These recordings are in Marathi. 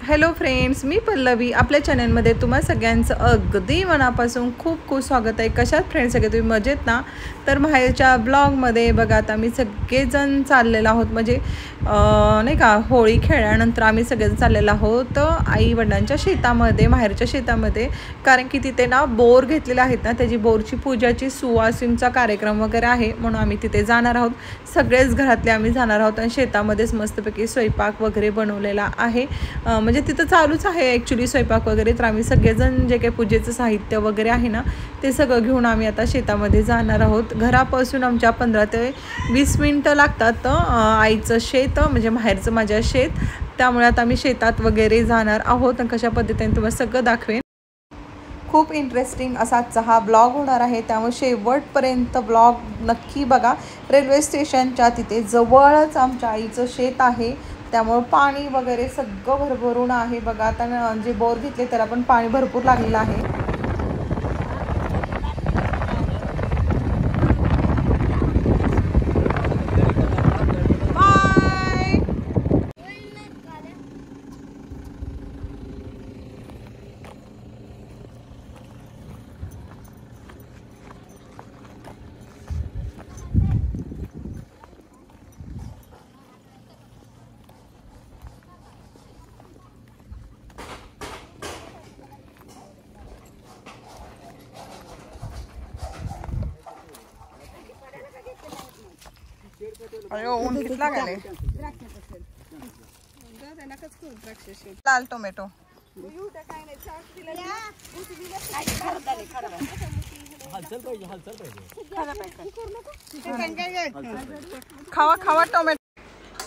हॅलो फ्रेंड्स, मी पल्लवी आपल्या चॅनलमध्ये तुम्हा सगळ्यांचं अगदी मनापासून खूप खूप स्वागत आहे। कशात फ्रेंड्स सगळे तुम्ही मजेत ना? तर माहेरच्या ब्लॉगमध्ये बघा आता आम्ही सगळेजण चाललेलो आहोत, म्हणजे नाही का, होळी खेळल्यानंतर आम्ही सगळेजण चाललेलो आहोत आई वडिलांच्या शेतामध्ये, माहेरच्या शेतामध्ये। कारण की तिथे ना बोर घेतलेले आहेत ना, त्याची बोरची पूजाची सुवासिनीचा कार्यक्रम वगैरे आहे, म्हणून आम्ही तिथे जाणार आहोत। सगळेच घरातले आम्ही जाणार आहोत आणि शेतामध्येच मस्तपैकी स्वयंपाक वगैरे बनवलेला आहे। म्हणजे तिथं चालूच आहे ॲक्च्युली स्वयंपाक वगैरे। तर आम्ही सगळेजण जे काही पूजेचं साहित्य वगैरे आहे ना, ते सगळं घेऊन आम्ही आता शेतामध्ये जाणार आहोत। घरापासून आमच्या 15 ते 20 मिनटं लागतात आईचं शेत, म्हणजे माहेरचं माझ्या शेत। त्यामुळे आता आम्ही शेतात वगैरे जाणार आहोत आणि कशा पद्धतीने तुम्हाला सगळं दाखवेन। खूप इंटरेस्टिंग असा आजचा हा ब्लॉग होणार आहे, त्यामुळे शेवटपर्यंत ब्लॉग नक्की बघा। रेल्वे स्टेशनच्या तिथे जवळच आमच्या आईचं शेत आहे, त्यामुळे पाणी वगैरे सगळं भरभरून आहे बघा। आता जे बोर घेतले त्याला पण पाणी भरपूर लागलेलं आहे। अयो ऊन किती लागले। लाल टोमॅटो खावा खावा टोमॅटो।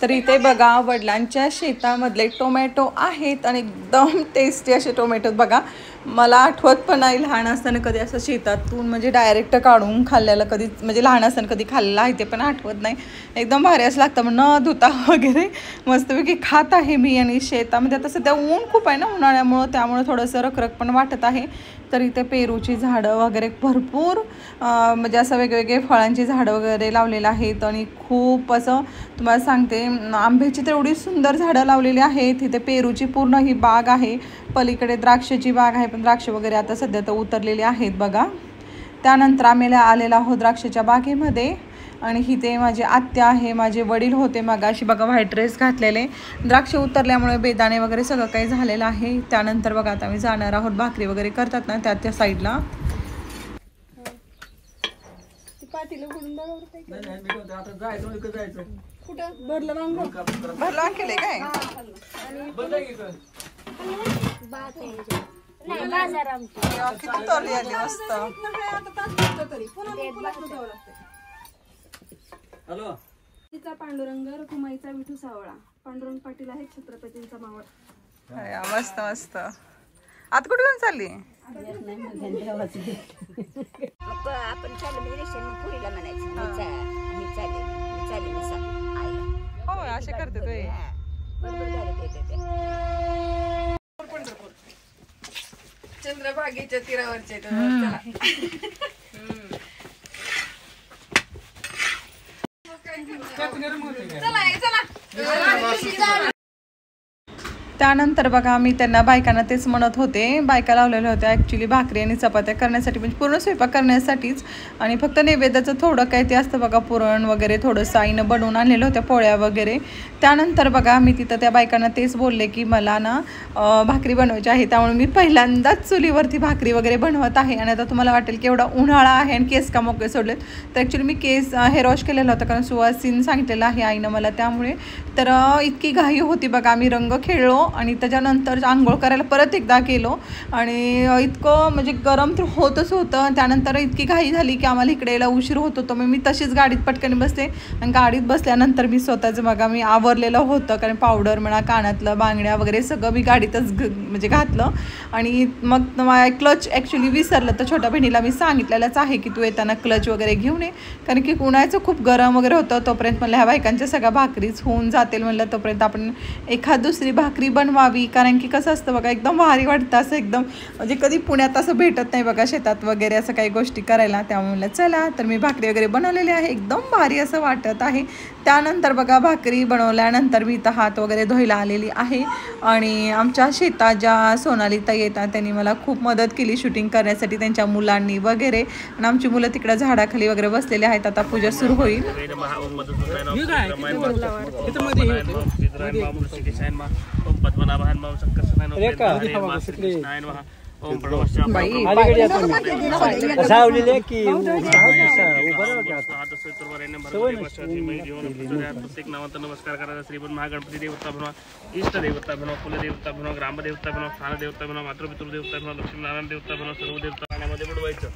तर इथे बघा वडिलांच्या शेतामधले टोमॅटो आहेत आणि एकदम टेस्टी असे टोमॅटो बघा। मला आठवत पण नाही लहान असताना कधी असं शेतातून म्हणजे डायरेक्ट काढून खाल्लेलं, कधी म्हणजे लहान असताना कधी खाल्लेलं आहे ते पण आठवत नाही। एकदम भारी असं लागतं, मग न धुता वगैरे मस्तपैकी खात आहे मी। आणि शेतामध्ये आता सध्या ऊन खूप आहे ना उन्हाळ्यामुळं, त्यामुळे थोडंसं रखरख पण वाटत आहे। तर इथे पेरूची झाडं वगैरे भरपूर म्हणजे असं वेगवेगळे फळांची झाडं वगैरे लावलेली आहेत। आणि खूप असं तुम्हाला सांगते, आंब्याची तर एवढी सुंदर झाडं लावलेली आहेत। तिथे पेरूची पूर्ण ही बाग आहे, पलीकडे द्राक्षाची बाग आहे, पण द्राक्ष वगैरे आता सध्या तर उतरलेली आहेत बघा। त्यानंतर आम्ही आलेलो आहोत द्राक्षाच्या बागेमध्ये। आणि इथे माझी आत्या आहे, माझे वडील होते मगाशी बघा व्हाईट ड्रेस घातलेले। द्राक्ष उतरल्यामुळे बेदाणे वगैरे सगळं काही झालेलं आहे। त्यानंतर बघा आता आम्ही जाणार आहोत, भाकरी वगैरे करतात ना त्या साईडला। भरलं केले काय किती तोरली आली मस्त। हॅलो, तिचा पांडुरंग रखुमाईचा विठू सावळा, पांडुरंग पाटील आहे छत्रपतींचा मावळा। मस्त मस्त। आता कुठे घेऊन चालली? आपण पुरीला म्हणायचं हो असे करते ते। चंद्रभागेच्या तीरावरचे त्यानंतर बघा मी त्यांना बायकांना तेच म्हणत होते, बायका लावलेल्या होत्या ॲक्च्युली भाकरी आणि चपात्या करण्यासाठी, म्हणजे पूर्ण स्वयंपाक करण्यासाठीच। आणि फक्त नैवेद्याचं थोडं काय ते असतं बघा, पुरण वगैरे थोडंसं आईनं बनवून आणलेलं होत्या, पोळ्या वगैरे। त्यानंतर बघा मी तिथं त्या बायकांना तेच बोलले की मला ना भाकरी बनवायची आहे, त्यामुळे मी पहिल्यांदाच चुलीवरती भाकरी वगैरे बनवत आहे। आणि आता तुम्हाला वाटेल की एवढा उन्हाळा आहे आणि केस का मोकळे सोडलेत, तर ॲक्च्युली मी केस हेअर वॉश केलेला होता, कारण सुवासिनी सांगितलेलं आहे आईनं मला, त्यामुळे तर इतकी घाई होती बघा। आम्ही रंग खेळलो आणि त्याच्यानंतर आंघोळ करायला परत एकदा गेलो आणि इतकं म्हणजे गरम तर होतच होतं। त्यानंतर इतकी घाई झाली की आम्हाला इकडे यायला उशीर होत होतो, मग मी तशीच गाडीत पटकन बसते आणि गाडीत बसल्यानंतर मी स्वतःच बघा मी आवरलेलं होतं, कारण पावडर म्हणा, कानातलं, बांगड्या वगैरे सगळं मी गाडीतच म्हणजे घातलं। आणि मग माझ्या क्लच ॲक्च्युली विसरलं, तर छोट्या बहिणीला मी सांगितलेलंच आहे की तू येताना क्लच वगैरे घेऊन ये, कारण की उन्हाळ्याचं खूप गरम वगैरे होतं। तोपर्यंत म्हणलं ह्या बायकांच्या सगळ्या भाकरीच होऊन जातील, म्हणलं तोपर्यंत आपण एखाद दुसरी भाकरी बनवावी, कारण की कसं असतं बघा एकदम भारी वाटतं असं एकदम, म्हणजे कधी पुण्यात असं भेटत नाही बघा शेतात वगैरे असं काही गोष्टी करायला. त्यामुळे चला तर मी भाकरी वगैरे बनवलेली आहे, एकदम भारी असं वाटत आहे. त्यानंतर बघा भाकरी बनवल्यानंतर मी इथं हात वगैरे धुवायला आलेली आहे आणि आमच्या शेतात ज्या सोनाली ताई येतात त्यांनी मला खूप मदत केली शूटिंग करण्यासाठी, त्यांच्या मुलांनी वगैरे. आणि आमची मुलं तिकडे झाडाखाली वगैरे बसलेले आहेत. आता पूजा सुरू होईल. नमस्कार करायचा. श्रीपद महागणपती देवता बनवा, इष्ट देवता बनवा, कुलदेवता बनवा, ग्रामदेवता बनवा, स्थानदेवता बनवा, मातृपितृदेवता बनवा, लक्ष्मीनारायण देवता बनवा. सर्व देवता पाण्यामध्ये बुडवायचं.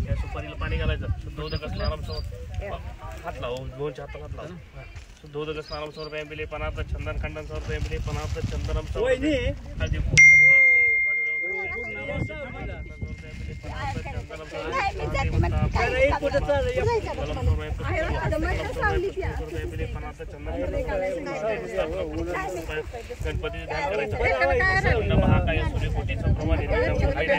या सुपारीला पाणी घालायचं. शुद्ध उदक स्नानासमोर हात लावू, दोनच्या हाताला हात लावू. शुद्ध उदक स्नानासमोर बिले पनार्थ चंदन खंडन समोर बिले पनार्थ चंदनम गणपती ध्यान करायचं. महाकाय सूर्यकोटीचं प्रमाण चंदन खंडन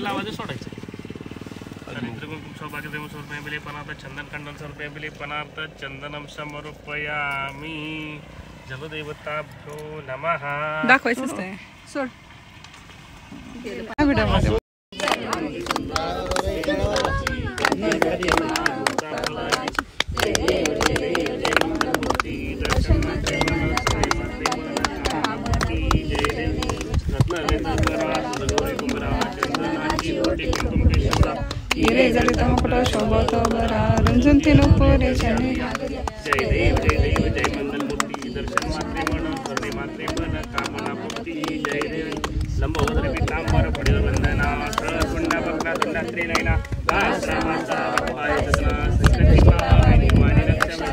लावायचं सोडायचं. चंदन खंडन सर्वे पनार्थ चंदनम समर्पयामि. जलदेवताभ्यो नमः. दाखवायचंच नाही सोड. रंजन तीनों पोरे चने. जय देव जय मंगलमूर्ती दर्शन मात्रे मन सर्वे मात्रे मन कामना पूर्ती. जय देव लंबोदर पीतांबर पडिल वंदना सरकुंडा बकरा दुंडा त्रिनयना आश्रमाचा भवाय सदना संकटिका निर्माणी रक्षा.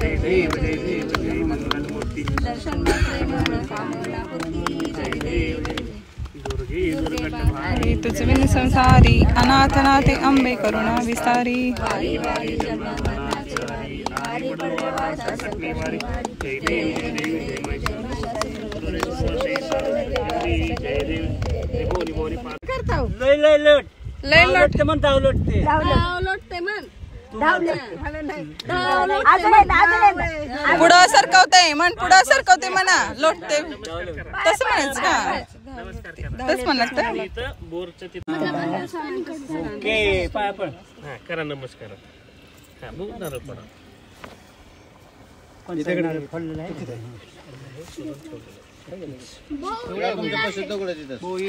जय देव जय मंगलमूर्ती दर्शन मात्रे मन कामना पूर्ती. जय देव तुझ बिन संसारी अनाथनाथे अंबे करुणा विस्तारी. पुढं सरकवते म्हण, पुढं सरकवते म्हणा, लोटते तसं म्हणायचं का? तस म्हणत बोरचं तिथं करा. नमस्कार.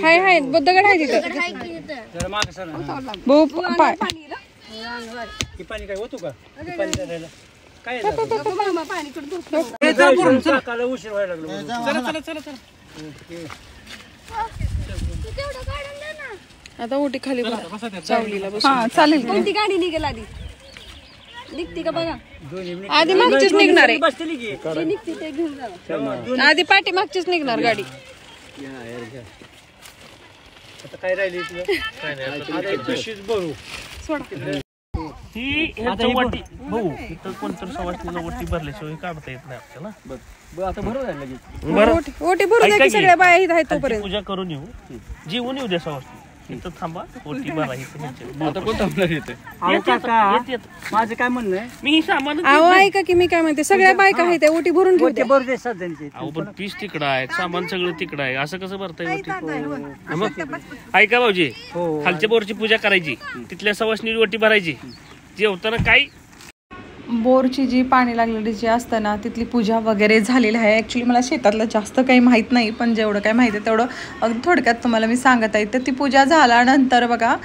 हाय बुद्धगड आहे तिथं. पाणी काय होतो का? काय उशीर व्हायला लागलो. आता ओटी खाली चावलीला बस. हा चालेल. कोणती गाडी निघेल आधी? निघते का बघा? आधी मागचीच निघणार आहे. जी निघते ते घेऊन जावा. आधी पाठी मागचीच निघणार गाडी. आता काय राहिली भरू ही वाटी भाऊ इथं कोणतं सवासणीला ओटी भरल्याशिवाय काढता येत नाही आपल्याला. आता भरू ओटी भरू द्या, सगळ्या बाया इथं आहेत तोपर्यंत. पूजा करून येऊ, जेवून येऊ द्या सवासणी. इथं थांबा, ओटी भरा. माझं काय म्हणणं आहे, मी सामान अहो ऐका की मी काय म्हणते, सगळ्या बायका आहेत त्या ओटी भरून घेऊ द्या. पीस तिकडं आहे, सामान सगळं तिकडं आहे, असं कसं भरताय? ऐका भाऊजी, खालच्या बोरची पूजा करायची, तिथल्या सवासणी ओटी भरायची, जेवताना काही बोरची जी पाणी लागलेली जी असतं ना तिथली पूजा वगैरे झालेली आहे. ॲक्च्युली मला शेतातलं जास्त काही माहीत नाही, पण जेवढं काही माहिती आहे तेवढं अगदी थोडक्यात तुम्हाला मी सांगत आहे. तर ती पूजा झाल्यानंतर बघा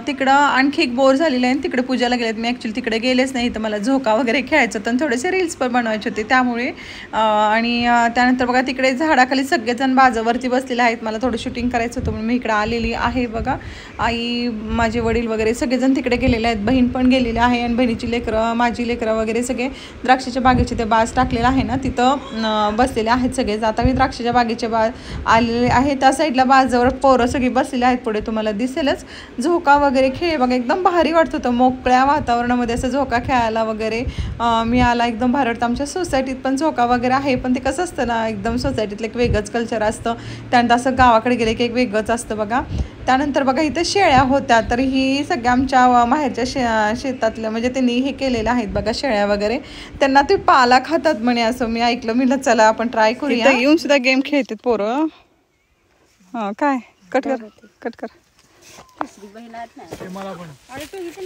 तिकडं आणखी एक बोर झालेलं आहे आणि तिकडे पूजाला गेलेत. मी ॲक्च्युली तिकडे गेलेच नाही, तर मला झोका वगैरे खेळायचं होतं आणि थोडेसे रील्स पण बनवायचे होते त्यामुळे. आणि त्यानंतर बघा तिकडे झाडाखाली सगळेजण बाजावरती बसलेले आहेत. मला थोडं शूटिंग करायचं होतं म्हणून मी इकडे आलेली आहे. बघा आई, माझे वडील वगैरे सगळेजण तिकडे गेलेले आहेत. बहीण पण गेलेली आहे आणि बहिणीची लेकरं, माझी लेकरं वगैरे सगळे द्राक्षाच्या बागेचे ते बाज टाकलेलं आहे ना तिथं बसलेले आहेत सगळेच. आता मी द्राक्षाच्या बागेच्या आलेले आहे. त्या साईडला बाजावर पोरं सगळी बसलेली आहेत. पुढे तुम्हाला दिसेलच. झोका वगैरे खेळ बघा एकदम भारी वाटत होतं. मोकळ्या वातावरणामध्ये असं झोका खेळायला वगैरे मी आला. एकदम भारी वाटतं. आमच्या सोसायटीत पण झोका वगैरे आहे, पण ते कसं असतं ना एकदम सोसायटीतलं एक वेगळंच कल्चर असतं. त्यानंतर असं गावाकडे गेले की एक वेगळंच असतं बघा. त्यानंतर बघा इथं शेळ्या होत्या, तर ही सगळ्या आमच्या माहेरच्या शेतातल्या म्हणजे त्यांनी हे केलेलं आहेत बघा शेळ्या वगैरे. त्यांना ते पाला खातात म्हणे असं मी ऐकलं. मी चला आपण ट्राय करूया. येऊन सुद्धा गेम खेळतात पोरं. हां काय कट कर कट कर.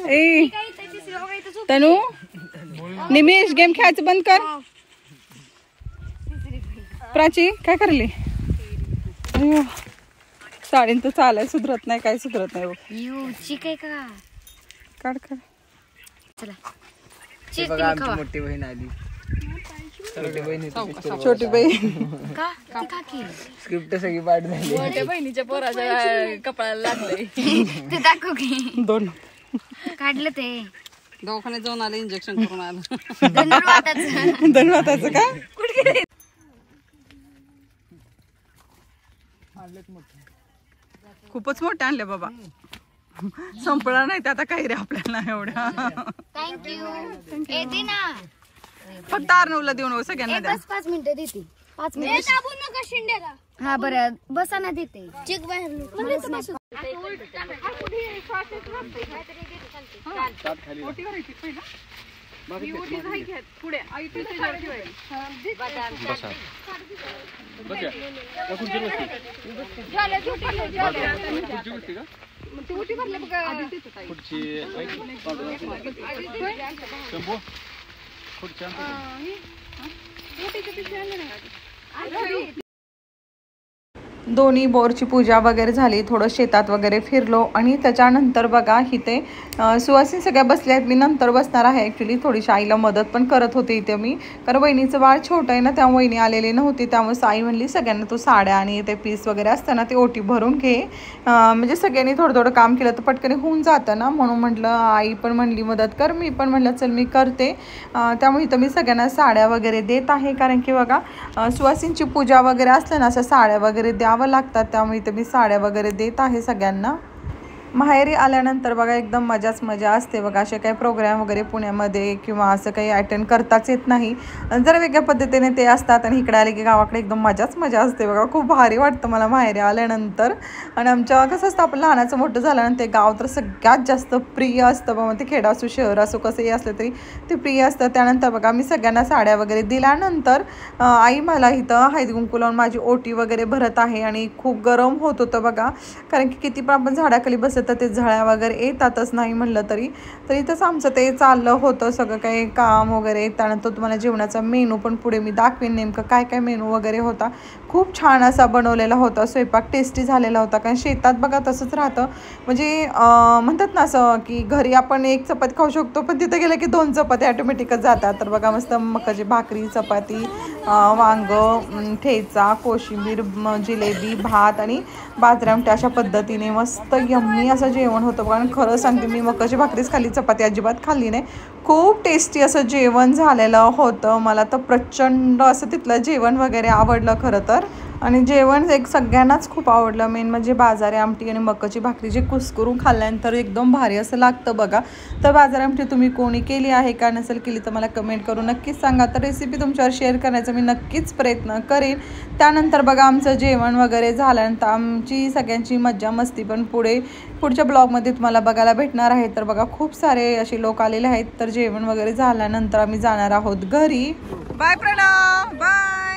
ए तनू निमेश गेम खेळायचं बंद कर. प्राची काय करली? अयो साडीन तर चालाय सुधरत नाही, काय सुधरत नाही बघ. काढ काढ. मोठी बहीण आली. छोटी बहीण स्क्रिप्ट सगळी पाठ झाली. मोठ्या बहिणीच्या पोराच्या कपाळाला लागले. ते दाखव की दोन काढलं ते दवाखान्यात जाऊन आले, इंजेक्शन करून आलं. धन्यवादाचं धन्यवादाचं का कुठे खूपच मोठे आणले बाबा. संपला नाही आता काही रे आपल्याला एवढ्या. थँक्यू. येते ना फक्त आरनवला देऊ नको सगळ्यांना द्या. 5 मिनिटं देते. 5 मिनिटं. हा बरं बसा ना देते. चिक बाहेर दोन्ही बोरची पूजा वगैरे झाली. थोडं शेतात वगैरे फिरलो आणि त्याच्यानंतर बघा इथे सुवासिनी सगळ्या बसल्या आहेत. मी नंतर बसणार आहे. ॲक्च्युली थोडीशी आईला मदत पण करत होते इथे मी, कारण वहिनीचं बाळ छोटं आहे ना, त्यामुळे वहिनी आलेली नव्हती. त्यामुळे आई म्हणली सगळ्यांना तू साड्या आणि ते पीस वगैरे असतं ना ते ओटी भरून घे. म्हणजे सगळ्यांनी थोडं थोडं काम केलं तर पटकन होऊन जातं ना, म्हणून म्हटलं. आई पण म्हणली मदत कर, मी पण म्हटलं चल मी करते. त्यामुळे इथं मी सगळ्यांना साड्या वगैरे देत आहे, कारण की बघा सुवासिनीची पूजा वगैरे असलं ना असं साड्या वगैरे द्यावं लागतात. त्यामुळे इथे मी साड्या वगैरे देत आहे सगळ्यांना. माहेरी आल्यानंतर बघा एकदम मजा असते बघा. असे काही प्रोग्राम वगैरे पुण्यामध्ये किंवा असं काही अटेंड करताच येत नाही. जरा वेगळ्या पद्धतीने ते असतात आणि इकडे आले की गावाकडे एकदम मजा असते बघा. खूप भारी वाटतं मला माहेरी आल्यानंतर. आणि आमच्या कसं असतं आपण लहानाचं मोठं झाल्यानंतर ते गाव तर सगळ्यात जास्त प्रिय असतं बघा. ते खेड असो शहर असो कसंही असलं तरी ते प्रिय असतं. त्यानंतर बघा मी सगळ्यांना साड्या वगैरे दिल्यानंतर आई मला इथं हळदी कुंकू लावून माझी ओटी वगैरे भरत आहे. आणि खूप गरम होत होतं बघा, कारण की किती पण आपण झाडाखाली बसत तर ते झळ्या वगैरे येतातच नाही म्हणलं तरी. तर इथंच आमचं ते चाललं होतं सगळं काही काम वगैरे. त्यानंतर तुम्हाला जेवणाचा मेनू पण पुढे मी दाखवेन नेमकं काय काय मेनू वगैरे होता. खूप छान असा बनवलेला होता स्वयंपाक, टेस्टी झालेला होता. कारण शेतात बघा तसंच राहतं, म्हणजे म्हणतात ना असं की घरी आपण एक चपाती खाऊ शकतो, पण तिथं गेलं की 2 चपाती ऑटोमॅटिकच जातात. तर बघा मस्त मकाची भाकरी, चपाती, वांग, ठेचा, कोशिंबीर, जिलेबी, भात आणि बाजरी आमटी अशा पद्धतीने मस्त यम्मी असं जेवण होतं. कारण खरं सांगते मी मकाची भाकरीच खाल्ली, चपाती अजिबात खाल्ली नाही. खूप टेस्टी असं जेवण झालेलं होतं. मला तर प्रचंड असं तिथलं जेवण वगैरे आवडलं खरं तर. आणि जेवण एक सगळ्यांनाच खूप आवडलं. मेन म्हणजे बाजारी आमटी आणि मकाची भाकरी जे कुस्करून खाल्ल्यानंतर एकदम भारी असं लागतं बघा. तर बाजारी आमटी तुम्ही कोणी केली आहे का नसेल केली तर मला कमेंट करून नक्कीच सांगा. तर रेसिपी तुमच्यावर शेअर करण्याचा मी नक्कीच प्रयत्न करेन. त्यानंतर बघा आमचं जेवण वगैरे झाल्यानंतर आमची सगळ्यांची मज्जा मस्ती पण पुढच्या ब्लॉगमध्ये तुम्हाला बघायला भेटणार आहे. तर बघा खूप सारे असे लोक आलेले आहेत. तर जेवण वगैरे झाल्यानंतर आम्ही जाणार आहोत घरी. Bye Pranav, bye.